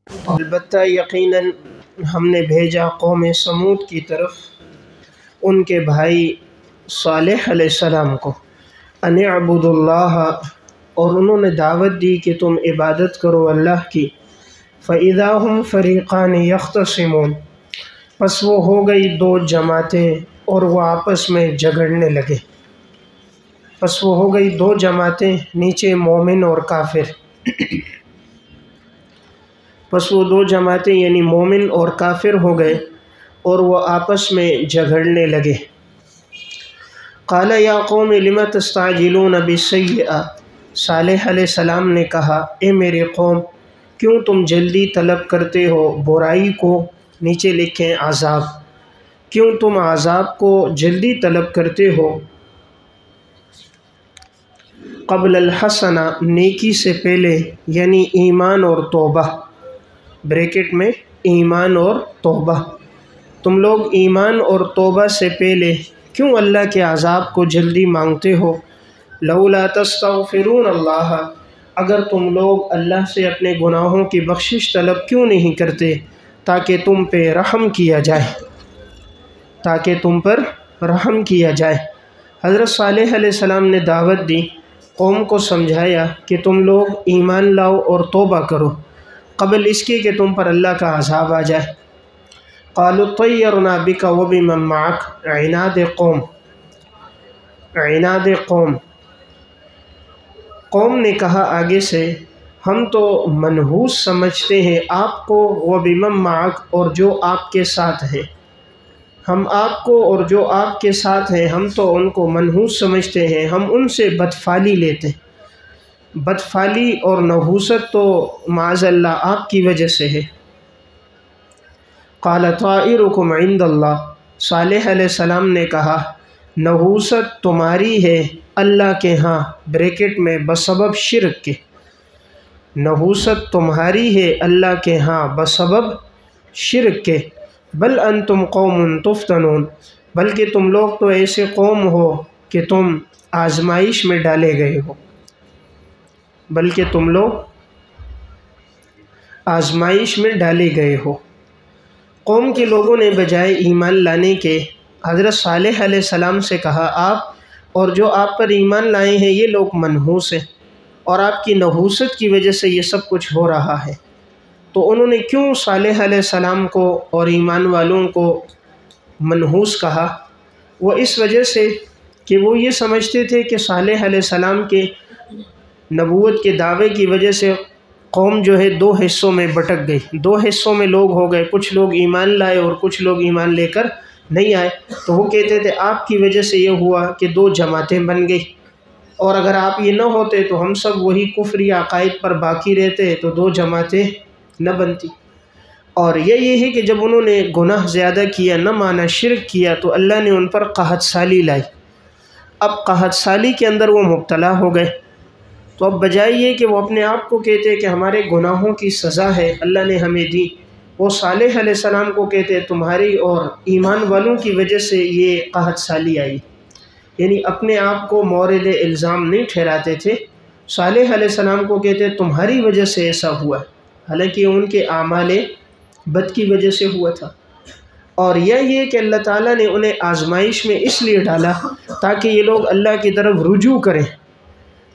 البتہ یقیناً ہم نے بھیجا قوم سمود کی طرف ان کے بھائی صالح علیہ السلام کو، ان اعبدوا اللہ، اور انہوں نے دعوت دی کہ تم عبادت کرو اللہ کی۔ فَإِذَا هُمْ فَرِيقَانِ يَخْتَصِمُونَ، پس وہ ہو گئی دو جماعتیں اور وہ آپس میں جھگڑنے لگے۔ پس وہ ہو گئی دو جماعتیں، نیچے مومن اور کافر۔ پس وہ دو جماعتیں یعنی مومن اور کافر ہو گئے اور وہ آپس میں جھگڑنے لگے۔ قال یا قوم لم تستعجلون بالسیئۃ، صالح علیہ السلام نے کہا اے میرے قوم، کیوں تم جلدی طلب کرتے ہو برائی کو، نیچے لکھیں عذاب، کیوں تم عذاب کو جلدی طلب کرتے ہو، قبل الحسنہ، نیکی سے پہلے، یعنی ایمان اور توبہ، بریکٹ میں ایمان اور توبہ، تم لوگ ایمان اور توبہ سے پہلے کیوں اللہ کے عذاب کو جلدی مانگتے ہو؟ لولا تستغفرون اللہ، اگر تم لوگ اللہ سے اپنے گناہوں کی بخشش طلب کیوں نہیں کرتے تاکہ تم پہ رحم کیا جائے، تاکہ تم پر رحم کیا جائے۔ حضرت صالح علیہ السلام نے دعوت دی، قوم کو سمجھایا کہ تم لوگ ایمان لاؤ اور توبہ کرو قبل اس کے کہ تم پر اللہ کا عذاب آ جائے۔ قالوا طیرنا بک وبمن معک، عناد قوم، قوم نے کہا آگے سے ہم تو منحوس سمجھتے ہیں آپ کو، وبمن معک، اور جو آپ کے ساتھ ہیں، ہم آپ کو اور جو آپ کے ساتھ ہیں ہم تو ان کو منحوس سمجھتے ہیں، ہم ان سے بدفعلی لیتے ہیں۔ بدفعلی اور نحوست تو معاذ اللہ آپ کی وجہ سے ہے۔ قال طائرکم عند اللہ، صالح علیہ السلام نے کہا نحوست تمہاری ہے اللہ کے ہاں، بریکٹ میں بسبب شرک کے، نحوست تمہاری ہے اللہ کے ہاں بسبب شرک کے، بل انتم قوم تفتنون، بلکہ تم لوگ تو ایسے قوم ہو کہ تم آزمائش میں ڈالے گئے ہو، بلکہ تم لوگ آزمائش میں ڈالے گئے ہو۔ قوم کے لوگوں نے بجائے ایمان لانے کے حضرت صالح علیہ السلام سے کہا آپ اور جو آپ پر ایمان لائے ہیں یہ لوگ منحوس ہیں اور آپ کی نحوست کی وجہ سے یہ سب کچھ ہو رہا ہے۔ تو انہوں نے کیوں صالح علیہ السلام کو اور ایمان والوں کو منحوس کہا؟ وہ اس وجہ سے کہ وہ یہ سمجھتے تھے کہ صالح علیہ السلام کے نبوت کے دعوے کی وجہ سے قوم جو ہے دو حصوں میں بٹک گئی، دو حصوں میں لوگ ہو گئے، کچھ لوگ ایمان لائے اور کچھ لوگ ایمان لے کر نہیں آئے۔ تو وہ کہتے تھے آپ کی وجہ سے یہ ہوا کہ دو جماعتیں بن گئی، اور اگر آپ یہ نہ ہوتے تو ہم سب وہی کفری عقائد پر باقی رہتے تو دو جماعتیں نہ بنتی۔ اور یہ ہے کہ جب انہوں نے گناہ زیادہ کیا، نہ مانا، شرک کیا، تو اللہ نے ان پر قحط سالی لائی۔ اب قحط سالی کے اندر وہ مبتلا ہو گئے، تو اب بجائے یہ کہ وہ اپنے آپ کو کہتے کہ ہمارے گناہوں کی سزا ہے اللہ نے ہمیں دی، وہ صالح علیہ السلام کو کہتے تمہاری اور ایمان والوں کی وجہ سے یہ قحط سالی آئی، یعنی اپنے آپ کو مورد الزام نہیں ٹھہراتے تھے، صالح علیہ السلام کو کہتے تمہاری وجہ سے ایسا ہوا، حالانکہ ان کے اعمال بد کی وجہ سے ہوا تھا۔ اور یہ کہ اللہ تعالیٰ نے انہیں آزمائش میں اس لیے ڈالا تاکہ یہ لوگ اللہ کی طرف رجوع کریں،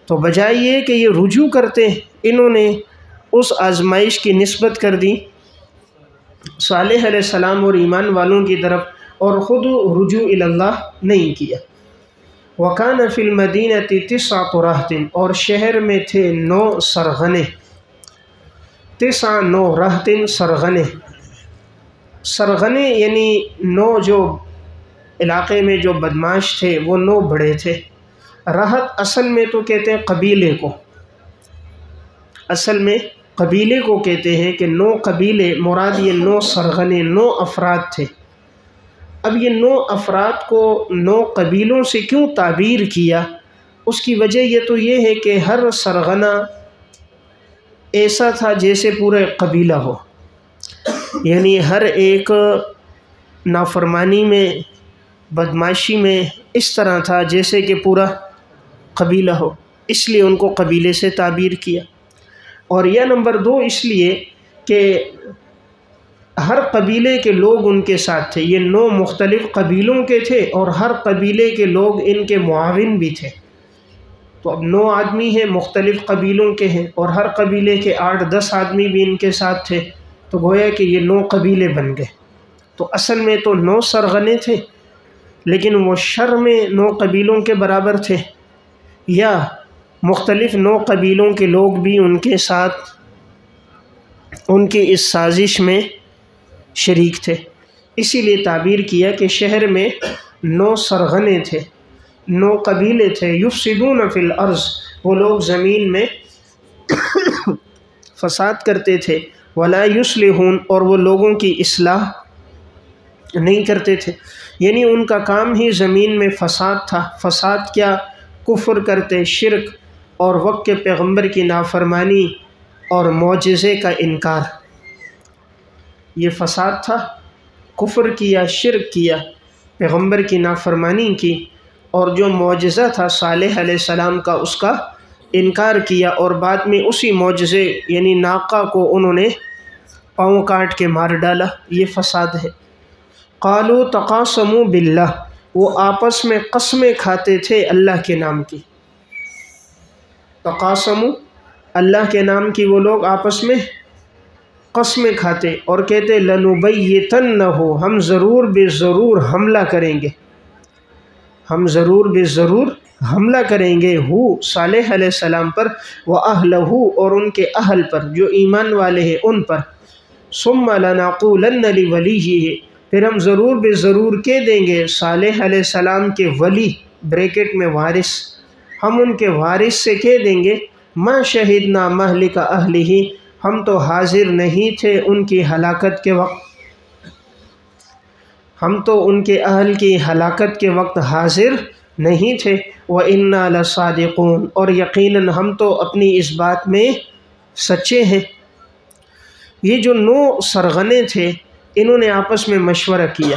تو بجائے یہ کہ یہ رجوع کرتے انہوں نے اس آزمائش کی نسبت کر دی صالح علیہ السلام اور ایمان والوں کی طرف، اور خود رجوع الی اللہ نہیں کیا۔ وَكَانَ فِي الْمَدِينَةِ 9 رَهْطٍ، اور شہر میں تھے 9 سرغنے، 9 رہطٍ سرغنے، سرغنے یعنی 9 جو علاقے میں جو بدماش تھے وہ 9 بڑے تھے۔ رہط اصل میں تو کہتے ہیں قبیلے کو، اصل میں قبیلے کو کہتے ہیں کہ 9 قبیلے، مراد یہ 9 سرغنے، 9 افراد تھے۔ اب یہ 9 افراد کو 9 قبیلوں سے کیوں تعبیر کیا؟ اس کی وجہ یہ ہے کہ ہر سرغنہ ایسا تھا جیسے پورے قبیلہ ہو، یعنی ہر ایک نافرمانی میں، بدمعاشی میں اس طرح تھا جیسے کہ پورا قبیلہ ہو، اس لیے ان کو قبیلے سے تعبیر کیا۔ اور یہ نمبر 2 اس لیے کہ ہر قبیلے کے لوگ ان کے ساتھ تھے. یہ 9 مختلف قبیلوں کے تھے اور ہر قبیلے کے لوگ ان کے معاون بھی تھے. تو اب 9 آدمی ہیں، مختلف قبیلوں کے ہیں، اور ہر قبیلے کے 8-10 آدمی بھی ان کے ساتھ تھے. تو گویا کہ یہ 9 قبیلے بن گئے. تو اصل میں تو 9 سرغنے تھے، لیکن وہ شر میں 9 قبیلوں کے برابر تھے، یا مختلف 9 قبیلوں کے لوگ بھی ان کے ساتھ ان کی اس سازش میں شریک تھے. اسی لیے تعبیر کیا کہ شہر میں 9 سرغنے تھے، 9 قبیلے تھے. یفسدون فی الارض، وہ لوگ زمین میں فساد کرتے تھے. ولا یصلحون، اور وہ لوگوں کی اصلاح نہیں کرتے تھے. یعنی ان کا کام ہی زمین میں فساد تھا. فساد کیا؟ کفر کرتے، شرک، اور وقت کے پیغمبر کی نافرمانی اور معجزے کا انکار. یہ فساد تھا. کفر کیا، شرک کیا، پیغمبر کی نافرمانی کی، اور جو معجزہ تھا صالح علیہ السلام کا اس کا انکار کیا، اور بعد میں اسی معجزے یعنی ناقہ کو انہوں نے پاؤں کاٹ کے مار ڈالا. یہ فساد ہے. قالوا تقاسموا باللہ، وہ آپس میں قسمیں کھاتے تھے اللہ کے نام کی. تقاسموا، اللہ کے نام کی وہ لوگ آپس میں قسمیں کھاتے اور کہتے لنبیتنہ، ہم ضرور بے ضرور حملہ کریں گے، ہم ضرور بے ضرور حملہ کریں گے، ہو صالح علیہ السلام پر، وَأَهْلَهُ، اور ان کے اہل پر جو ایمان والے ہیں ان پر. ثم لنقولن لولیہ، پھر ہم ضرور بے ضرور کہہ دیں گے صالح علیہ السلام کے ولی، بریکٹ میں وارث، ہم ان کے وارث سے کہہ دیں گے ما شہدنا مہلک اہلہ، ہم تو حاضر نہیں تھے ان کی ہلاکت کے وقت، ہم تو ان کے اہل کی ہلاکت کے وقت حاضر نہیں تھے. وَإِنَّا لَصَادِقُونَ، اور یقیناً ہم تو اپنی اس بات میں سچے ہیں. یہ جو 9 سرغنے تھے انہوں نے آپس میں مشورہ کیا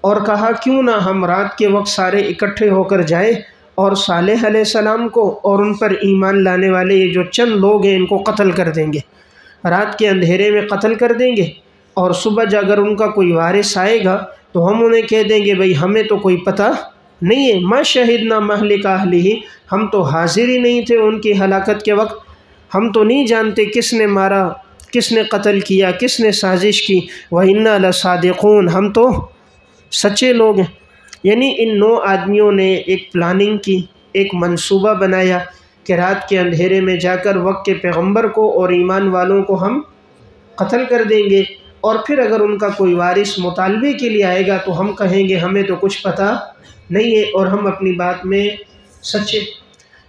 اور کہا کیوں نہ ہم رات کے وقت سارے اکٹھے ہو کر جائیں اور صالح علیہ السلام کو اور ان پر ایمان لانے والے یہ جو چند لوگ ہیں ان کو قتل کر دیں گے، رات کے اندھیرے میں قتل کر دیں گے، اور صبح اگر ان کا کوئی وارث آئے گا تو ہم انہیں کہہ دیں گے بھئی ہمیں تو کوئی پتہ نہیں ہے، ما شہدنا مہلک اہلہ، ہم تو حاضر ہی نہیں تھے ان کی ہلاکت کے وقت، ہم تو نہیں جانتے کس نے مارا، کس نے قتل کیا، کس نے سازش کی. وَإِنَّا لَصَادِقُونَ، ہم تو سچے لوگ ہیں. یعنی ان 9 آدمیوں نے ایک پلاننگ کی، ایک منصوبہ بنایا کہ رات کے اندھیرے میں جا کر وقت کے پیغمبر کو اور ایمان والوں کو ہم قتل کر دیں گے، اور پھر اگر ان کا کوئی وارث مطالبے کے لیے آئے گا تو ہم کہیں گے ہمیں تو کچھ پتہ نہیں ہے اور ہم اپنی بات میں سچے.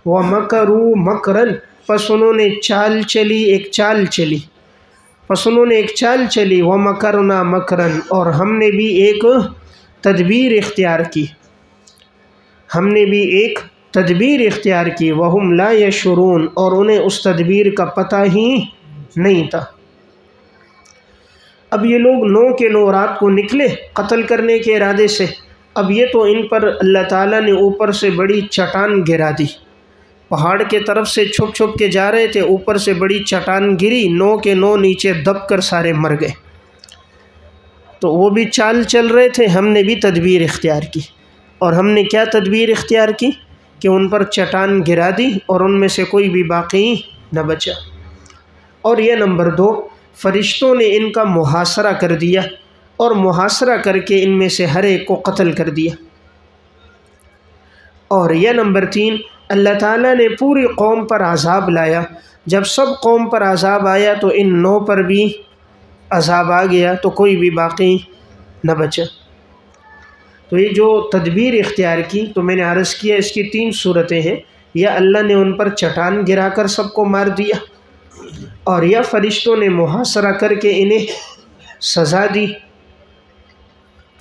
وَمَكَرُوا مَكْرًا، پس انہوں نے چال چلی، ایک چال چلی، پس انہوں نے ایک چال چلی. وَمَكَرْنَا مَكْرًا، اور ہم نے بھی ایک تدبیر اختیار کی، ہم نے بھی ایک تدبیر اختیار کی. وَهُمْ لَا يَشْعُرُونَ، اور انہیں اس تدبیر کا پتہ ہی نہیں تھا. اب یہ لوگ 9 کے 9 رات کو نکلے قتل کرنے کے ارادے سے. اب یہ تو ان پر اللہ تعالیٰ نے اوپر سے بڑی چٹان گرا دی، پہاڑ کے طرف سے چھپ چھپ کے جا رہے تھے، اوپر سے بڑی چٹان گری، 9 کے 9 نیچے دب کر سارے مر گئے. تو وہ بھی چال چل رہے تھے، ہم نے بھی تدبیر اختیار کی. اور ہم نے کیا تدبیر اختیار کی کہ ان پر چٹان گرا دی اور ان میں سے کوئی بھی باقی نہ بچا. اور یہ نمبر 2، فرشتوں نے ان کا محاصرہ کر دیا اور محاصرہ کر کے ان میں سے ہر ایک کو قتل کر دیا. اور یہ نمبر 3، اللہ تعالیٰ نے پوری قوم پر عذاب لایا. جب سب قوم پر عذاب آیا تو ان 9 پر بھی عذاب آ گیا، تو کوئی بھی باقی نہ بچا. تو یہ جو تدبیر اختیار کی تو میں نے عرض کیا اس کی 3 صورتیں ہیں، یا اللہ نے ان پر چٹان گرا کر سب کو مار دیا، اور یا فرشتوں نے محاصرہ کر کے انہیں سزا دی،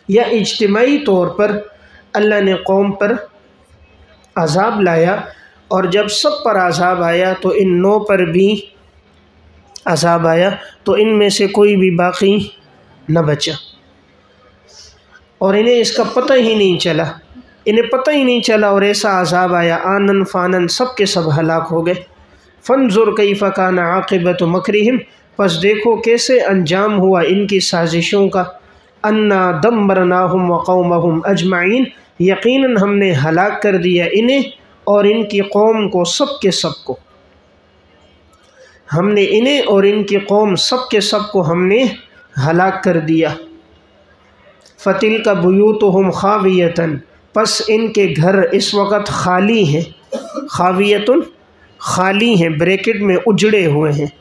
یا اجتماعی طور پر اللہ نے قوم پر عذاب لایا، اور جب سب پر عذاب آیا تو ان 9 پر بھی عذاب آیا، تو ان میں سے کوئی بھی باقی نہ بچا. اور انہیں اس کا پتہ ہی نہیں چلا، انہیں پتہ ہی نہیں چلا، اور ایسا عذاب آیا آنن فانن، سب کے سب ہلاک ہو گئے. فانظر کیف کان عاقبۃ مکرہم، پس دیکھو کیسے انجام ہوا ان کی سازشوں کا، انا دمرناہم وقومہم اجمعین، یقیناً ہم نے ہلاک کر دیا انہیں اور ان کی قوم کو، سب کے سب کو، ہم نے انہیں اور ان کی قوم سب کے سب کو ہم نے ہلاک کر دیا۔ فَتِلْكَ بُيُوتُهُمْ خَاوِيَةً، پس ان کے گھر اس وقت خالی ہیں، خاویتن خالی ہیں، بریکٹ میں اجڑے ہوئے ہیں،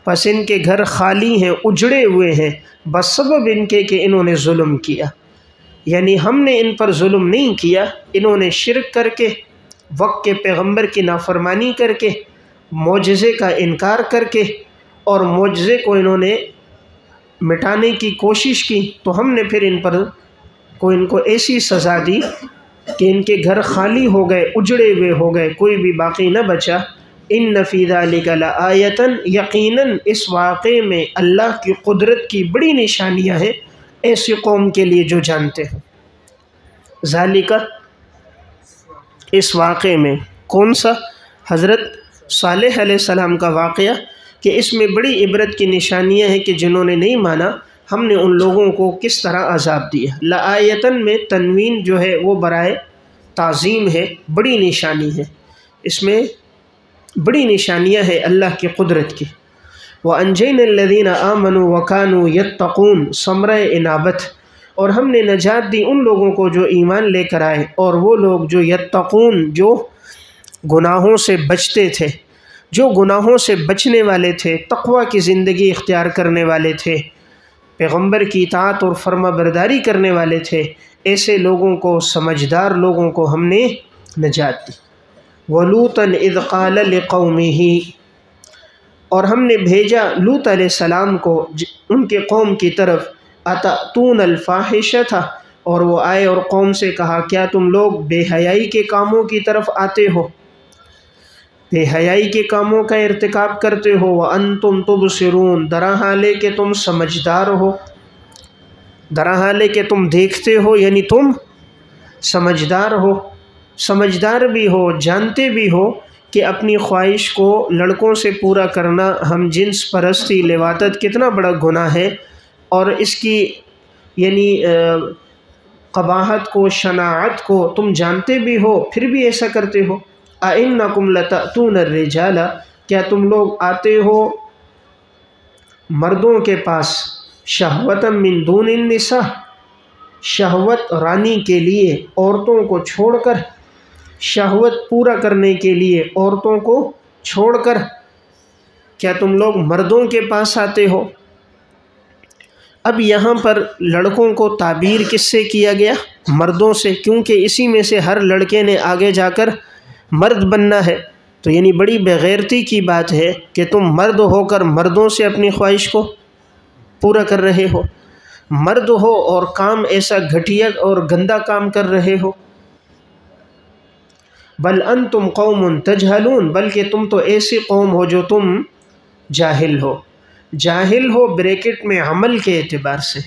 پس ان کے گھر خالی ہیں، اجڑے ہوئے ہیں، بسبب ان کے کہ انہوں نے ظلم کیا۔ یعنی ہم نے ان پر ظلم نہیں کیا، انہوں نے شرک کر کے، وقت کے پیغمبر کی نافرمانی کر کے، معجزے کا انکار کر کے، اور معجزے کو انہوں نے مٹانے کی کوشش کی، تو ہم نے پھر ان کو ایسی سزا دی کہ ان کے گھر خالی ہو گئے، اجڑے ہوئے ہو گئے، کوئی بھی باقی نہ بچا۔ ان فی ذلک لآیۃ، یقیناً اس واقعے میں اللہ کی قدرت کی بڑی نشانیاں ہیں ایسی قوم کے لیے جو جانتے ہیں۔ ذالک، اس واقعے میں، کون سا؟ حضرت صالح علیہ السلام کا واقعہ، کہ اس میں بڑی عبرت کی نشانیاں ہیں کہ جنہوں نے نہیں مانا ہم نے ان لوگوں کو کس طرح عذاب دیا۔ لآیتن میں تنوین جو ہے وہ برائے تعظیم ہے، بڑی نشانی ہے، اس میں بڑی نشانیاں ہیں اللہ کی قدرت کی۔ وَأَنْجَيْنَا الَّذِينَ آمَنُوا وَكَانُوا يَتَّقُونَ، ثمرہ انابت، اور ہم نے نجات دی ان لوگوں کو جو ایمان لے کر آئے، اور وہ لوگ جو یتقون، جو گناہوں سے بچتے تھے، جو گناہوں سے بچنے والے تھے، تقوی کی زندگی اختیار کرنے والے تھے، پیغمبر کی اطاعت اور فرما برداری کرنے والے تھے، ایسے لوگوں کو، سمجھدار لوگوں کو ہم نے نجات دی۔ وَلُوطًا إِذْ قَالَ لِقَوْمِهِ، اور ہم نے بھیجا لوط علیہ السلام کو ان کے قوم کی طرف، أَتَأْتُونَ الْفَاحِشَةَ، اور وہ آئے اور قوم سے کہا کیا تم لوگ بے حیائی کے کاموں کی طرف آتے ہو، بے حیائی کے کاموں کا ارتکاب کرتے ہو، وَأَنْتُمْ تُبْصِرُونَ، درحالے کہ تم سمجھدار ہو، درحالے کہ تم دیکھتے ہو، یعنی تم سمجھدار ہو، سمجھدار بھی ہو، جانتے بھی ہو کہ اپنی خواہش کو لڑکوں سے پورا کرنا، ہم جنس پرستی، لواطت کتنا بڑا گناہ ہے، اور اس کی یعنی قباحت کو، شناعت کو تم جانتے بھی ہو، پھر بھی ایسا کرتے ہو۔ أَإِنَّكُمْ لَتَأْتُونَ الرِّجَالَ، کیا تم لوگ آتے ہو مردوں کے پاس، شہوةً مِّن دُونِ النِّسَاء، شہوت رانی کے لیے، عورتوں کو چھوڑ کر، شہوت پورا کرنے کے لیے عورتوں کو چھوڑ کر، کیا تم لوگ مردوں کے پاس آتے ہو؟ اب یہاں پر لڑکوں کو تعبیر کس سے کیا گیا؟ مردوں سے، کیونکہ اسی میں سے ہر لڑکے نے آگے جا کر مرد بننا ہے، تو یعنی بڑی بغیرتی کی بات ہے کہ تم مرد ہو کر مردوں سے اپنی خواہش کو پورا کر رہے ہو، مرد ہو اور کام ایسا گھٹیا اور گندا کام کر رہے ہو۔ بل انتم قوم تجہلون، بلکہ تم تو ایسی قوم ہو جو تم جاہل ہو، جاہل ہو بریکٹ میں عمل کے اعتبار سے،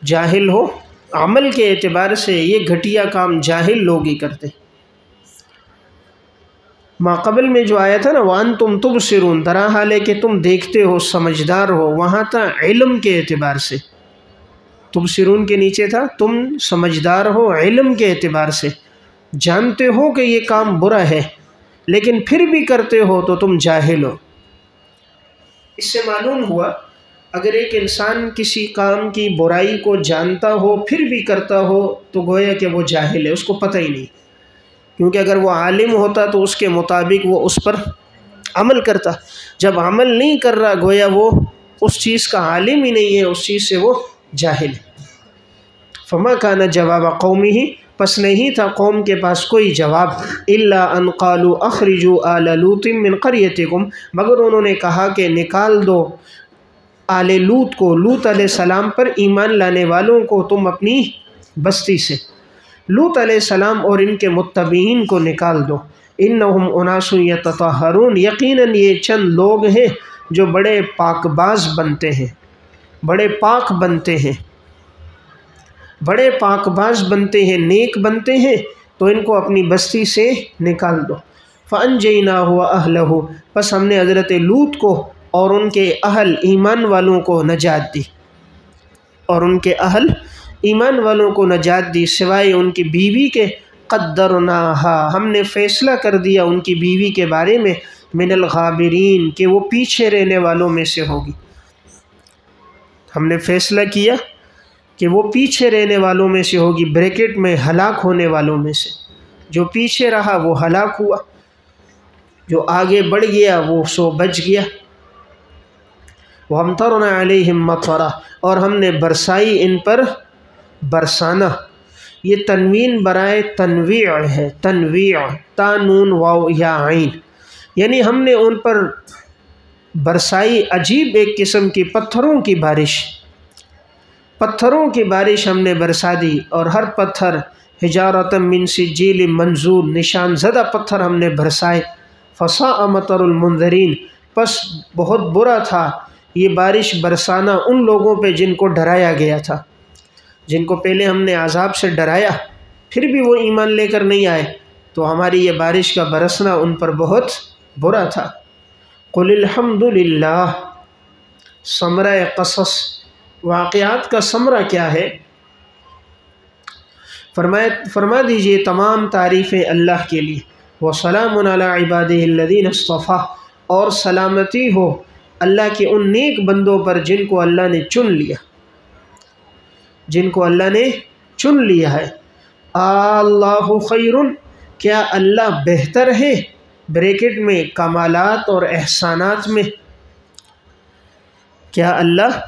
جاہل ہو عمل کے اعتبار سے، یہ گھٹیا کام جاہل لوگ ہی کرتے۔ ما قبل میں جو آیا تھا نا، وَأَنْتُمْ تُبْصِرُونَ، درحالے کہ تم دیکھتے ہو، سمجھدار ہو، وہاں تھا علم کے اعتبار سے، تبصرون کے نیچے تھا تم سمجھدار ہو علم کے اعتبار سے، جانتے ہو کہ یہ کام برا ہے لیکن پھر بھی کرتے ہو تو تم جاہل ہو۔ اس سے معلوم ہوا اگر ایک انسان کسی کام کی برائی کو جانتا ہو پھر بھی کرتا ہو تو گویا کہ وہ جاہل ہے، اس کو پتہ ہی نہیں، کیونکہ اگر وہ عالم ہوتا تو اس کے مطابق وہ اس پر عمل کرتا، جب عمل نہیں کر رہا گویا وہ اس چیز کا عالم ہی نہیں ہے، اس چیز سے وہ جاہل ہے۔ فما کان جواب قومہ، پس نہیں تھا قوم کے پاس کوئی جواب، الا ان قالوا اخرجوا آل لوط من قریتکم، مگر انہوں نے کہا کہ نکال دو آل لوط کو، لوط علیہ السلام پر ایمان لانے والوں کو تم اپنی بستی سے، لوط علیہ السلام اور ان کے متبعین کو نکال دو، انہم اناس یتطہرون، یقیناً یہ چند لوگ ہیں جو بڑے پاک باز بنتے ہیں، بڑے پاک بنتے ہیں، بڑے پاک باز بنتے ہیں، نیک بنتے ہیں، تو ان کو اپنی بستی سے نکال دو۔ فَأَنْجَيْنَاهُ وَأَهْلَهُ، پس ہم نے حضرت لوط کو اور ان کے اہل ایمان والوں کو نجات دی، اور ان کے اہل ایمان والوں کو نجات دی سوائے ان کی بیوی کے، قدرناہا ہم نے فیصلہ کر دیا ان کی بیوی کے بارے میں، من الغابرین کہ وہ پیچھے رہنے والوں میں سے ہوگی، ہم نے فیصلہ کیا کہ وہ پیچھے رہنے والوں میں سے ہوگی، بریکٹ میں ہلاک ہونے والوں میں سے، جو پیچھے رہا وہ ہلاک ہوا، جو آگے بڑھ گیا وہ سو بچ گیا۔ وَأَمْطَرْنَا عَلَيْهِمْ مَطَرًا اور ہم نے برسائی ان پر برسانا، یہ تنوین برائے تنویع ہے، تنویع تا نون واو یا عین، یعنی ہم نے ان پر برسائی عجیب ایک قسم کی پتھروں کی بارش، پتھروں کی بارش ہم نے برسا دی، اور ہر پتھر حجارۃ من سجیل منضود نشان زدہ پتھر ہم نے برسائے، فساء مطر المنذرین پس بہت برا تھا یہ بارش برسانا ان لوگوں پہ جن کو ڈرایا گیا تھا، جن کو پہلے ہم نے عذاب سے ڈرایا پھر بھی وہ ایمان لے کر نہیں آئے، تو ہماری یہ بارش کا برسنا ان پر بہت برا تھا۔ قل الحمد للہ، ثمرہ قصص، واقعات کا ثمرہ کیا ہے؟ فرما دیجئے تمام تعریفیں اللہ کے لیے، وَسَلَامٌ عَلَىٰ عِبَادِهِ الَّذِينَ اصْطَفَىٰ اور سلامتی ہو اللہ کے ان نیک بندوں پر جن کو اللہ نے چن لیا، جن کو اللہ نے چن لیا ہے۔ اللہ خیر، کیا اللہ بہتر ہے، بریکٹ میں کمالات اور احسانات میں، کیا اللہ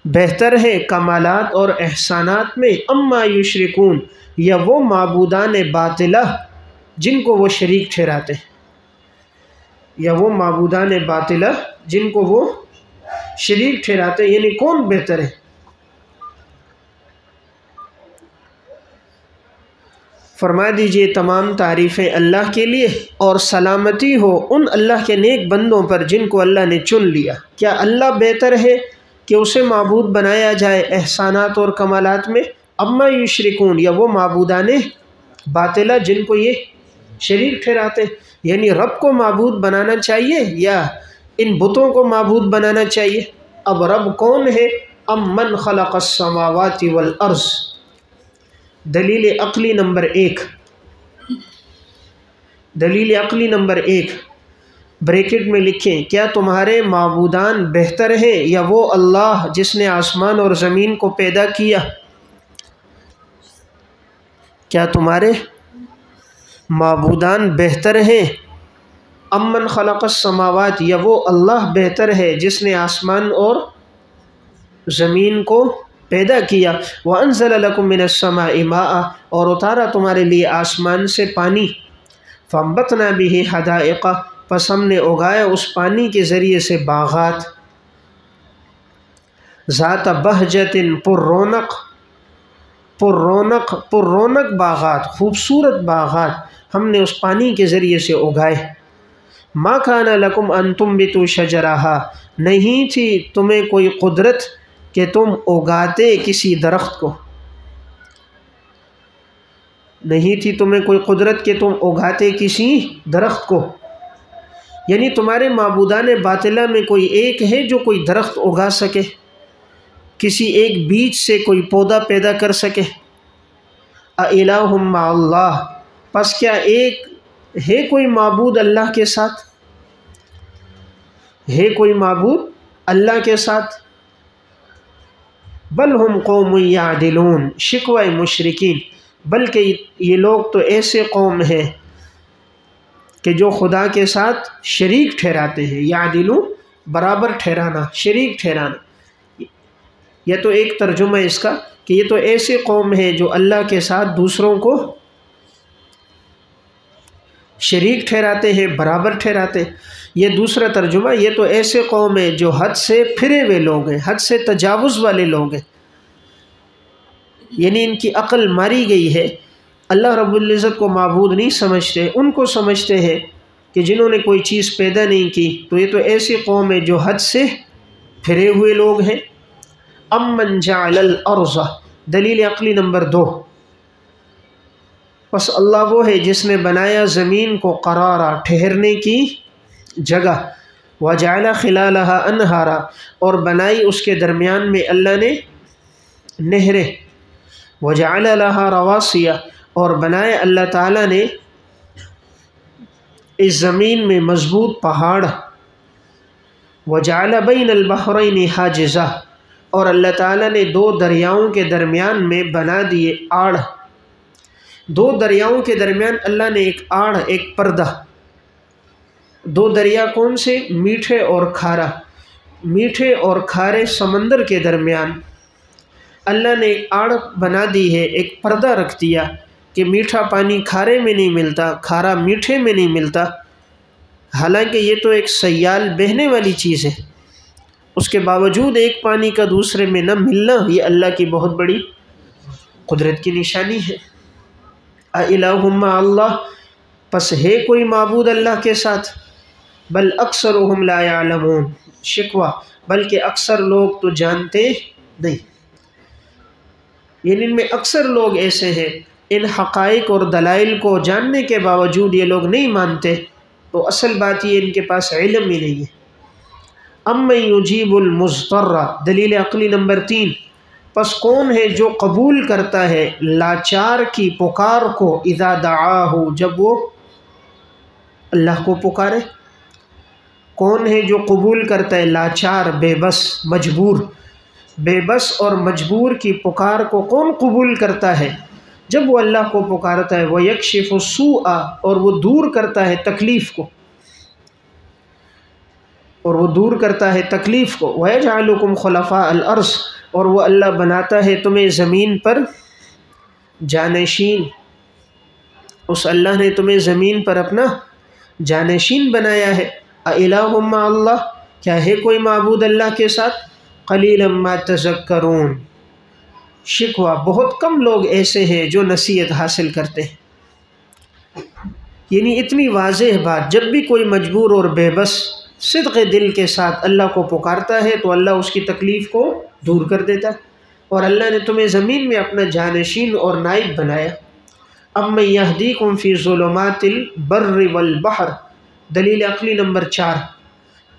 بہتر ہے کمالات اور احسانات میں، اما یشرکون یا وہ معبودان باطلہ جن کو وہ شریک ٹھہراتے ہیں، یا وہ معبودان باطلہ جن کو وہ شریک ٹھہراتے ہیں، یعنی کون بہتر ہے؟ فرما دیجئے تمام تعریفیں اللہ کے لیے، اور سلامتی ہو ان اللہ کے نیک بندوں پر جن کو اللہ نے چن لیا۔ کیا اللہ بہتر ہے کہ اسے معبود بنایا جائے احسانات اور کمالات میں؟ اما یشرکون یا وہ معبودان باطلہ جن کو یہ شریک ٹھہراتے، یعنی رب کو معبود بنانا چاہیے یا ان بتوں کو معبود بنانا چاہیے؟ اب رب کون ہے؟ امن خلق السماوات والارض، دلیل عقلی نمبر 1، دلیل عقلی نمبر 1 بریکٹ میں لکھیں، کیا تمہارے معبودان بہتر ہیں یا وہ اللہ جس نے آسمان اور زمین کو پیدا کیا؟ کیا تمہارے معبودان بہتر ہیں؟ امن خلق السماوات یا وہ اللہ بہتر ہے جس نے آسمان اور زمین کو پیدا کیا، وَأَنزَلَ لَكُم مِّنَ السَّمَاءِ مَاءً اور اتارا تمہارے لیے آسمان سے پانی، فَأَنبَتْنَا بِهِ حَدَائِقَ پس ہم نے اگایا اس پانی کے ذریعے سے باغات، ذات بہجت پر رونق باغات، خوبصورت باغات ہم نے اس پانی کے ذریعے سے اگائے۔ ما کان لکم ان تنبتوا شجرہا نہیں تھی تمہیں کوئی قدرت کہ تم اگاتے کسی درخت کو، نہیں تھی تمہیں کوئی قدرت کہ تم اگاتے کسی درخت کو، یعنی تمہارے معبودان باطلہ میں کوئی ایک ہے جو کوئی درخت اگا سکے، کسی ایک بیج سے کوئی پودا پیدا کر سکے؟ اِلٰہٌ مع اللہ پس کیا ایک ہے کوئی معبود اللہ کے ساتھ، ہے کوئی معبود اللہ کے ساتھ؟ بل ہم قوم یعدلون شکوہ مشرکین، بلکہ یہ لوگ تو ایسے قوم ہیں کہ جو خدا کے ساتھ شریک ٹھہراتے ہیں، یعدلون برابر ٹھہرانا، شریک ٹھہرانا، یہ تو ایک ترجمہ اس کا کہ یہ تو ایسے قوم ہے جو اللہ کے ساتھ دوسروں کو شریک ٹھہراتے ہیں، برابر ٹھہراتے۔ یہ دوسرا ترجمہ، یہ تو ایسے قوم ہے جو حد سے پھرے ہوئے لوگ ہیں، حد سے تجاوز والے لوگ ہیں، یعنی ان کی عقل ماری گئی ہے، اللہ رب العزت کو معبود نہیں سمجھتے، ان کو سمجھتے ہیں کہ جنہوں نے کوئی چیز پیدا نہیں کی، تو یہ تو ایسی قوم ہے جو حد سے پھرے ہوئے لوگ ہیں۔ امن جعل الارض دلیل عقلی نمبر 2 پس اللہ وہ ہے جس نے بنایا زمین کو قرارا ٹھہرنے کی جگہ، وجعل خلالها انہارا، اور بنائی اس کے درمیان میں اللہ نے نہریں، وجعل لها رواسی، اور بنائے اللہ تعالیٰ نے اس زمین میں مضبوط پہاڑ، وجعل بین البحرین حاجزہ، اور اللہ تعالیٰ نے دو دریاؤں کے درمیان میں بنا دیے آڑ، دو دریاؤں کے درمیان اللہ نے ایک آڑ، ایک پردہ۔ دو دریا کون سے؟ میٹھے اور کھارا، میٹھے اور کھارے سمندر کے درمیان اللہ نے ایک آڑ بنا دی ہے، ایک پردہ رکھ دیا کہ میٹھا پانی کھارے میں نہیں ملتا، کھارا میٹھے میں نہیں ملتا۔ حالانکہ یہ تو ایک سیال بہنے والی چیز ہے، اس کے باوجود ایک پانی کا دوسرے میں نہ ملنا، یہ اللہ کی بہت بڑی قدرت کی نشانی ہے۔ اِلٰہٌ مع اللہ، پس ہے کوئی معبود اللہ کے ساتھ؟ بل اکثرهم لا يعلمون، شکوہ بلکہ اکثر لوگ تو جانتے نہیں، یعنی ان میں اکثر لوگ ایسے ہیں ان حقائق اور دلائل کو جاننے کے باوجود یہ لوگ نہیں مانتے، تو اصل بات یہ ان کے پاس علم ہی نہیں ہے۔ امن یجیب المضطر، دلیل عقلی نمبر 3، پس کون ہے جو قبول کرتا ہے لاچار کی پکار کو، اذا دعاہ، جب وہ اللہ کو پکارے۔ کون ہے جو قبول کرتا ہے لاچار، بے بس، مجبور، بے بس اور مجبور کی پکار کو کون قبول کرتا ہے؟ جب وہ اللہ کو پکارتا ہے، وَيَكْشِفُ السُّوءَ، اور وہ دور کرتا ہے تکلیف کو، اور وہ دور کرتا ہے تکلیف کو، وَيَجْعَلُكُمْ خُلَفَاءَ الْأَرْضِ، اور وہ اللہ بناتا ہے تمہیں زمین پر جانشین، اس اللہ نے تمہیں زمین پر اپنا جانشین بنایا ہے۔ اِلٰہٌ مع اللہ، کیا ہے کوئی معبود اللہ کے ساتھ؟ قلیلا ما تذکرون، شکوہ بہت کم لوگ ایسے ہیں جو نصیحت حاصل کرتے ہیں۔ یعنی اتنی واضح بات، جب بھی کوئی مجبور اور بے بس صدق دل کے ساتھ اللہ کو پکارتا ہے تو اللہ اس کی تکلیف کو دور کر دیتا ہے، اور اللہ نے تمہیں زمین میں اپنا جانشین اور نائب بنایا۔ امن یہدیکم فی ظلمات البر والبحر، دلیل عقلی نمبر 4،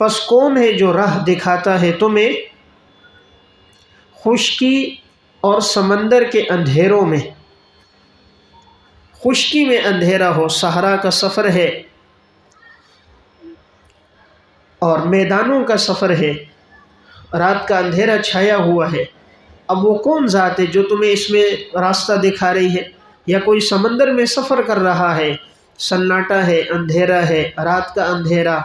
پس کون ہے جو راہ دکھاتا ہے تمہیں خشکی اور سمندر کے اندھیروں میں؟ خشکی میں اندھیرا ہو، صحرا کا سفر ہے اور میدانوں کا سفر ہے، رات کا اندھیرا چھایا ہوا ہے، اب وہ کون ذات ہے جو تمہیں اس میں راستہ دکھا رہی ہے؟ یا کوئی سمندر میں سفر کر رہا ہے، سناٹا ہے، اندھیرا ہے، رات کا اندھیرا،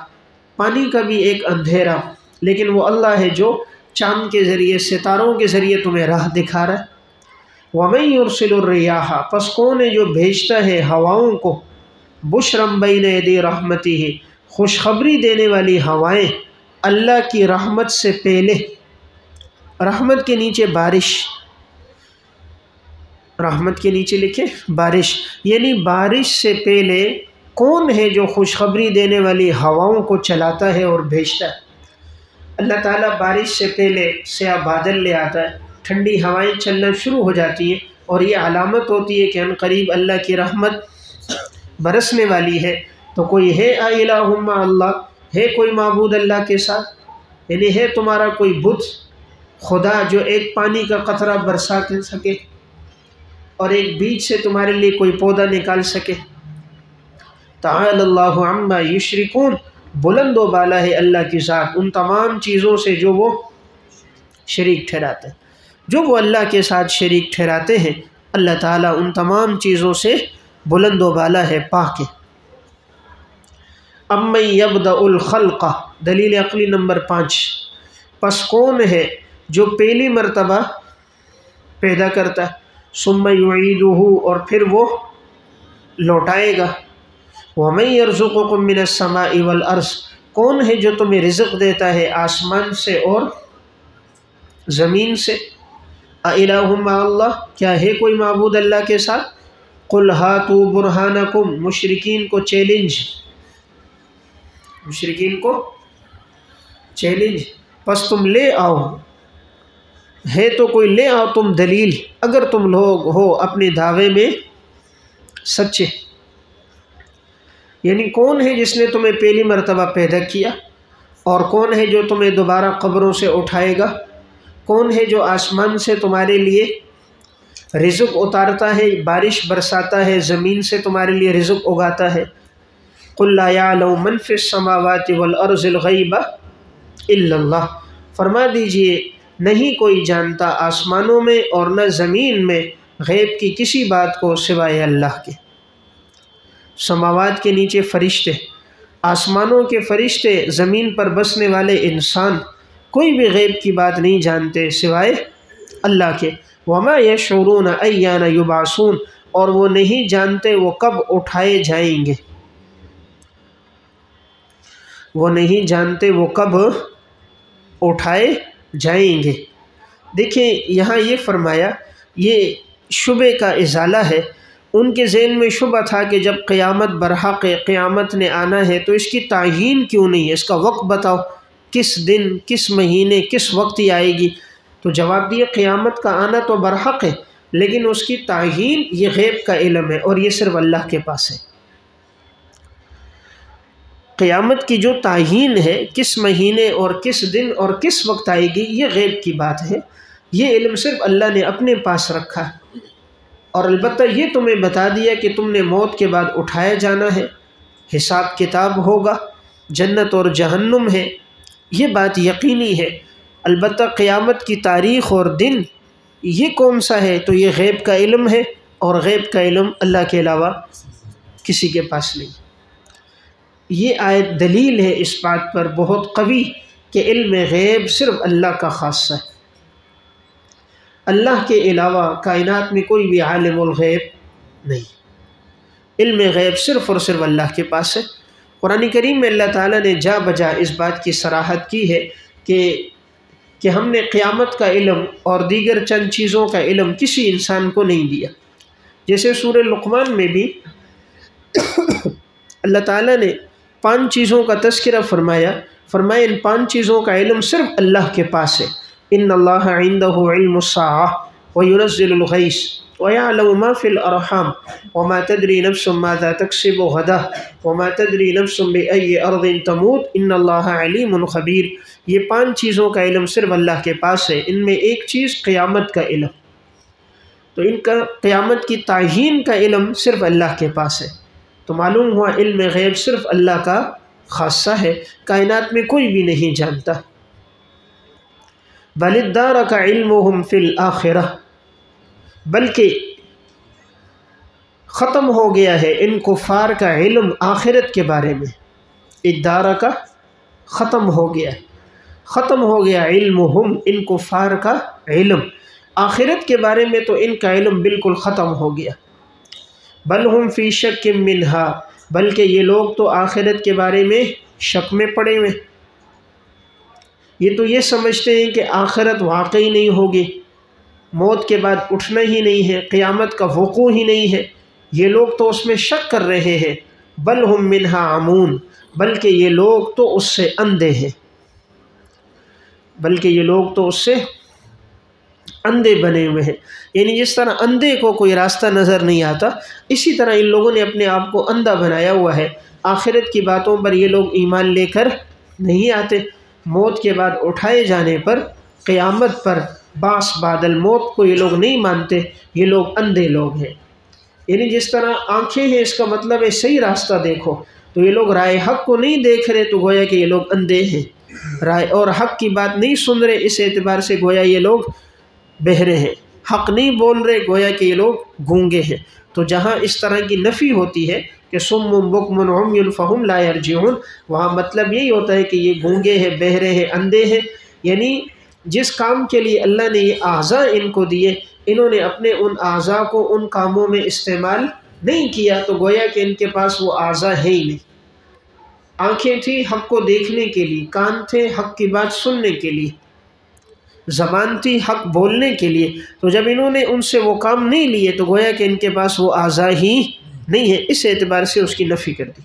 پانی کا بھی ایک اندھیرا، لیکن وہ اللہ ہے جو چاند کے ذریعے، ستاروں کے ذریعے تمہیں راہ دکھا رہا ہے۔ وَمَن يُرْسِلُ الرِّيَاحَ، پس کون ہے جو بھیجتا ہے ہواؤں کو، بُشْرًا بَيْنَ يَدَيْ رَحْمَتِهِ، خوشخبری دینے والی ہوائیں اللہ کی رحمت سے پہلے، رحمت کے نیچے بارش، رحمت کے نیچے لکھے بارش، یعنی بارش سے پہلے کون ہے جو خوشخبری دینے والی ہواؤں کو چلاتا ہے اور بھیجتا ہے؟ اللہ تعالیٰ بارش سے پہلے سیاہ بادل لے آتا ہے، ٹھنڈی ہوائیں چلنا شروع ہو جاتی ہیں، اور یہ علامت ہوتی ہے کہ ان قریب اللہ کی رحمت برسنے والی ہے۔ تو کوئی ہے الٰہ مع اللہ، ہے کوئی معبود اللہ کے ساتھ؟ یعنی ہے تمہارا کوئی بت خدا جو ایک پانی کا قطرہ برسا سکے اور ایک بیج سے تمہارے لیے کوئی پودا نکال سکے؟ تعالی اللہ عما یشرکون، بلند و بالا ہے اللہ کی ذات ان تمام چیزوں سے جو وہ شریک ٹھہراتے ہیں۔ جو وہ اللہ کے ساتھ شریک ٹھہراتے ہیں، اللہ تعالیٰ ان تمام چیزوں سے بلند و بالا ہے، پاک ہے۔ امن یبدأ الخلق، دلیل عقلی نمبر 5، پس کون ہے جو پہلی مرتبہ پیدا کرتا ہے، ثم یعیدہ، اور پھر وہ لوٹائے گا۔ وَمَن یرزقکم من السماء والارض، کون ہے جو تمہیں رزق دیتا ہے آسمان سے اور زمین سے؟ اِلٰہ مع اللہ، کیا ہے کوئی معبود اللہ کے ساتھ؟ قل ہاتوا برہانکم، مشرکین کو چیلنج، مشرکین کو چیلنج، پس تم لے آؤ، ہے تو کوئی لے آؤ تم دلیل، اگر تم لوگ ہو اپنے دعوے میں سچے۔ یعنی کون ہے جس نے تمہیں پہلی مرتبہ پیدا کیا اور کون ہے جو تمہیں دوبارہ قبروں سے اٹھائے گا؟ کون ہے جو آسمان سے تمہارے لیے رزق اتارتا ہے، بارش برساتا ہے، زمین سے تمہارے لیے رزق اگاتا ہے؟ قل لا يعلم من في السماوات والارض الغیب الا اللہ، فرما دیجئے نہیں کوئی جانتا آسمانوں میں اور نہ زمین میں غیب کی کسی بات کو سوائے اللہ کے۔ سماوات کے نیچے فرشتے، آسمانوں کے فرشتے، زمین پر بسنے والے انسان کوئی بھی غیب کی بات نہیں جانتے سوائے اللہ کے۔ وما یشعرون ایان یبعثون، اور وہ نہیں جانتے وہ کب اٹھائے جائیں گے، وہ نہیں جانتے وہ کب اٹھائے جائیں گے۔ دیکھیں یہاں یہ فرمایا، یہ شبے کا ازالہ ہے۔ ان کے ذہن میں شبہ تھا کہ جب قیامت برحق ہے، قیامت نے آنا ہے، تو اس کی تعیین کیوں نہیں ہے، اس کا وقت بتاؤ، کس دن، کس مہینے، کس وقت ہی آئے گی؟ تو جواب دیا قیامت کا آنا تو برحق ہے، لیکن اس کی تعیین یہ غیب کا علم ہے اور یہ صرف اللہ کے پاس ہے۔ قیامت کی جو تعیین ہے، کس مہینے اور کس دن اور کس وقت آئے گی، یہ غیب کی بات ہے، یہ علم صرف اللہ نے اپنے پاس رکھا ہے۔ اور البتہ یہ تمہیں بتا دیا کہ تم نے موت کے بعد اٹھایا جانا ہے، حساب کتاب ہوگا، جنت اور جہنم ہے، یہ بات یقینی ہے۔ البتہ قیامت کی تاریخ اور دن یہ کون سا ہے، تو یہ غیب کا علم ہے، اور غیب کا علم اللہ کے علاوہ کسی کے پاس نہیں۔ یہ آیت دلیل ہے اس بات پر بہت قوی کہ علم غیب صرف اللہ کا خاصہ ہے۔ اللہ کے علاوہ کائنات میں کوئی بھی عالم الغیب نہیں، علم غیب صرف اور صرف اللہ کے پاس ہے۔ قرآن کریم میں اللہ تعالیٰ نے جا بجا اس بات کی صراحت کی ہے کہ ہم نے قیامت کا علم اور دیگر چند چیزوں کا علم کسی انسان کو نہیں دیا۔ جیسے سورہ لقمان میں بھی اللہ تعالیٰ نے 5 چیزوں کا تذکرہ فرمایا ان 5 چیزوں کا علم صرف اللہ کے پاس ہے۔ ان اللہ عندہ علم الساعة وینزل الغیث ویعلم ما فی الارحام وما تدری نفس ماذا تکسب غدا وما تدری نفس بأی ارض تموت ان اللہ علیم خبیر۔ یہ 5 چیزوں کا علم صرف اللہ کے پاس ہے۔ ان میں ایک چیز قیامت کا علم، تو ان کا قیامت کی تعیین کا علم صرف اللہ کے پاس ہے۔ تو معلوم ہوا علم غیب صرف اللہ کا خاصہ ہے، کائنات میں کوئی بھی نہیں جانتا۔ بل ادارک علمہم فی الآخرہ، بلکہ ختم ہو گیا ہے ان کفار کا علم آخرت کے بارے میں۔ ادارک ختم ہو گیا، ختم ہو گیا علمہم ان کفار کا علم آخرت کے بارے میں، تو ان کا علم بالکل ختم ہو گیا۔ بل ہم فی شک منہا، بلکہ یہ لوگ تو آخرت کے بارے میں شک میں پڑے ہوئے، یہ تو یہ سمجھتے ہیں کہ آخرت واقعی نہیں ہوگی، موت کے بعد اٹھنا ہی نہیں ہے، قیامت کا وقوع ہی نہیں ہے، یہ لوگ تو اس میں شک کر رہے ہیں۔ بل ہم منہا عمون، بلکہ یہ لوگ تو اس سے اندھے ہیں، بلکہ یہ لوگ تو اس سے اندھے بنے ہوئے ہیں۔ یعنی جس طرح اندھے کو کوئی راستہ نظر نہیں آتا، اسی طرح ان لوگوں نے اپنے آپ کو اندھا بنایا ہوا ہے۔ آخرت کی باتوں پر یہ لوگ ایمان لے کر نہیں آتے، موت کے بعد اٹھائے جانے پر، قیامت پر، بعث بعد الموت کو یہ لوگ نہیں مانتے، یہ لوگ اندھے لوگ ہیں۔ یعنی جس طرح آنکھیں ہیں، اس کا مطلب ہے صحیح راستہ دیکھو، تو یہ لوگ رائے حق کو نہیں دیکھ رہے، تو گویا کہ یہ لوگ اندھے ہیں، رائے اور حق کی بات نہیں سن رہے، اس اعتبار سے گویا یہ لوگ بہرے ہیں، حق نہیں بول رہے، گویا کہ یہ لوگ گونگے ہیں۔ تو جہاں اس طرح کی نفی ہوتی ہے کہ صم بکم عمی فہم لا یرجعون، وہاں مطلب یہی ہوتا ہے کہ یہ گونگے ہیں، بہرے ہیں، اندھے ہیں۔ یعنی جس کام کے لیے اللہ نے یہ اعضاء ان کو دیے، انہوں نے اپنے ان اعضاء کو ان کاموں میں استعمال نہیں کیا، تو گویا کہ ان کے پاس وہ اعضاء ہے ہی نہیں۔ آنکھیں تھیں حق کو دیکھنے کے لیے، کان تھے حق کی بات سننے کے لیے، زبان تھی حق بولنے کے لیے، تو جب انہوں نے ان سے وہ کام نہیں لیے، تو گویا کہ ان کے پاس وہ اعضاء ہی نہیں ہے، اس اعتبار سے اس کی نفی کر دی۔